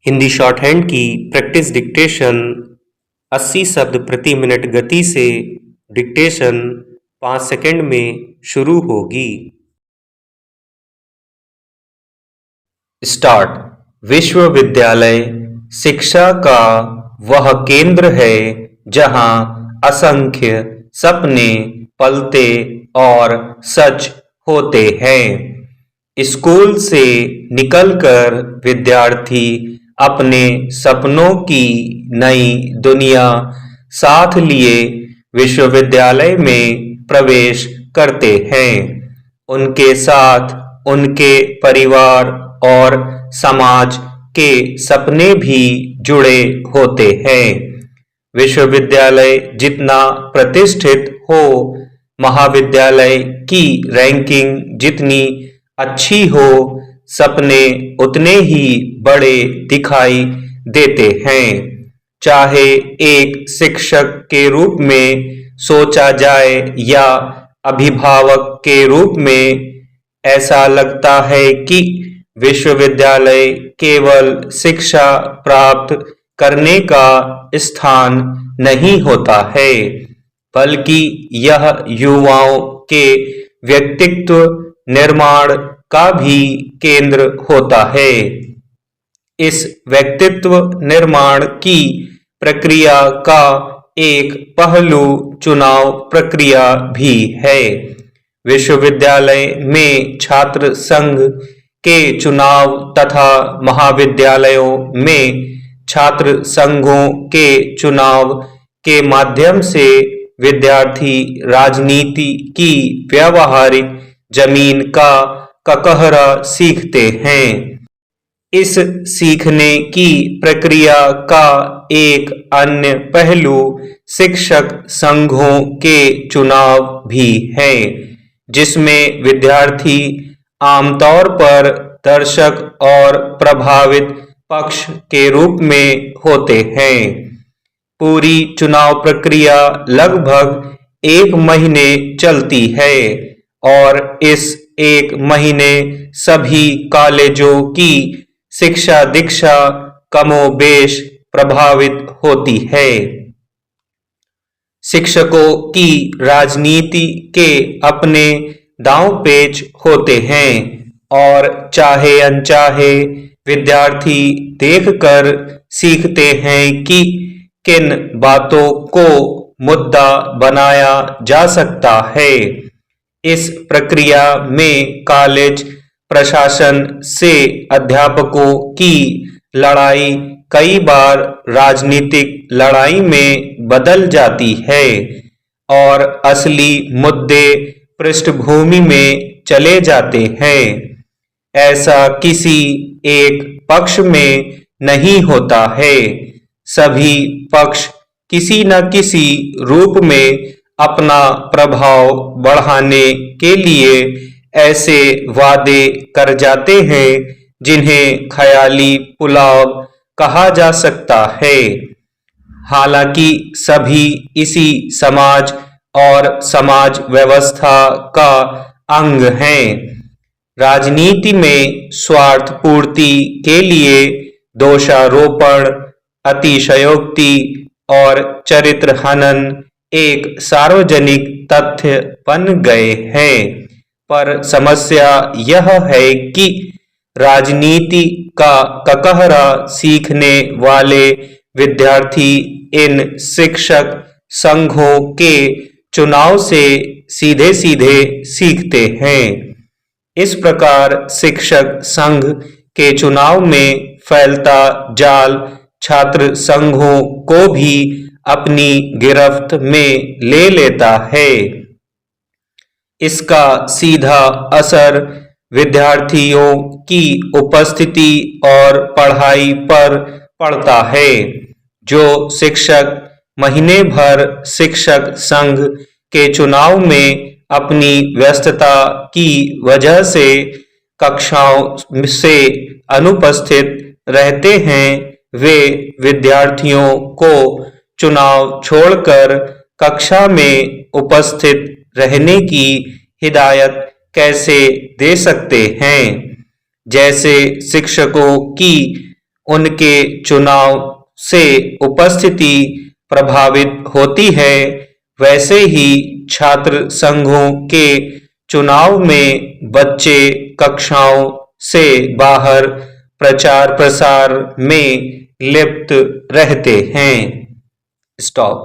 Hindi short hand की practice dictation 80 शब्द प्रति मिनट गति से डिक्टेशन 5 सेकंड में शुरू होगी। स्टार्ट। विश्वविद्यालय शिक्षा का वह केंद्र है जहां असंख्य सपने पलते और सच होते हैं। स्कूल से निकलकर विद्यार्थी अपने सपनों की नई दुनिया साथ लिए विश्वविद्यालय में प्रवेश करते हैं। उनके साथ उनके परिवार और समाज के सपने भी जुड़े होते हैं। विश्वविद्यालय जितना प्रतिष्ठित हो, महाविद्यालय की रैंकिंग जितनी अच्छी हो, सपने उतने ही बड़े दिखाई देते हैं। चाहे एक शिक्षक के रूप में सोचा जाए या अभिभावक के रूप में, ऐसा लगता है कि विश्वविद्यालय केवल शिक्षा प्राप्त करने का स्थान नहीं होता है, बल्कि यह युवाओं के व्यक्तित्व निर्माण का भी केंद्र होता है। इस व्यक्तित्व निर्माण की प्रक्रिया का एक पहलू चुनाव प्रक्रिया भी है। विश्वविद्यालय में छात्र संघ के चुनाव तथा महाविद्यालयों में छात्र संघों के चुनाव के माध्यम से विद्यार्थी राजनीति की व्यावहारिक जमीन का ककहरा सीखते हैं। इस सीखने की प्रक्रिया का एक अन्य पहलू शिक्षक संघों के चुनाव भी है, जिसमें विद्यार्थी आमतौर पर दर्शक और प्रभावित पक्ष के रूप में होते हैं। पूरी चुनाव प्रक्रिया लगभग 1 महीने चलती है और इस 1 महीने सभी कॉलेजों की शिक्षा दीक्षा कमोबेश प्रभावित होती है। शिक्षकों की राजनीति के अपने दांव पेच होते हैं और चाहे अनचाहे विद्यार्थी देखकर सीखते हैं कि किन बातों को मुद्दा बनाया जा सकता है। इस प्रक्रिया में कॉलेज प्रशासन से अध्यापकों की लड़ाई कई बार राजनीतिक लड़ाई में बदल जाती है और असली मुद्दे पृष्ठभूमि में चले जाते हैं। ऐसा किसी एक पक्ष में नहीं होता है। सभी पक्ष किसी न किसी रूप में अपना प्रभाव बढ़ाने के लिए ऐसे वादे कर जाते हैं जिन्हें ख्याली पुलाव कहा जा सकता है। हालांकि सभी इसी समाज और समाज व्यवस्था का अंग हैं। राजनीति में स्वार्थ पूर्ति के लिए दोषारोपण, अतिशयोक्ति और चरित्र हनन एक सार्वजनिक तथ्य बन गए हैं। पर समस्या यह है कि राजनीति का ककहरा सीखने वाले विद्यार्थी इन शिक्षक संघों के चुनाव से सीधे सीधे सीखते हैं। इस प्रकार शिक्षक संघ के चुनाव में फैलता जाल छात्र संघों को भी अपनी गिरफ्त में ले लेता है। इसका सीधा असर विद्यार्थियों की उपस्थिति और पढ़ाई पर पड़ता है। जो शिक्षक महीने भर शिक्षक संघ के चुनाव में अपनी व्यस्तता की वजह से कक्षाओं से अनुपस्थित रहते हैं, वे विद्यार्थियों को चुनाव छोड़कर कक्षा में उपस्थित रहने की हिदायत कैसे दे सकते हैं। जैसे शिक्षकों की उनके चुनाव से उपस्थिति प्रभावित होती है, वैसे ही छात्र संघों के चुनाव में बच्चे कक्षाओं से बाहर प्रचार प्रसार में लिप्त रहते हैं। स्टॉप।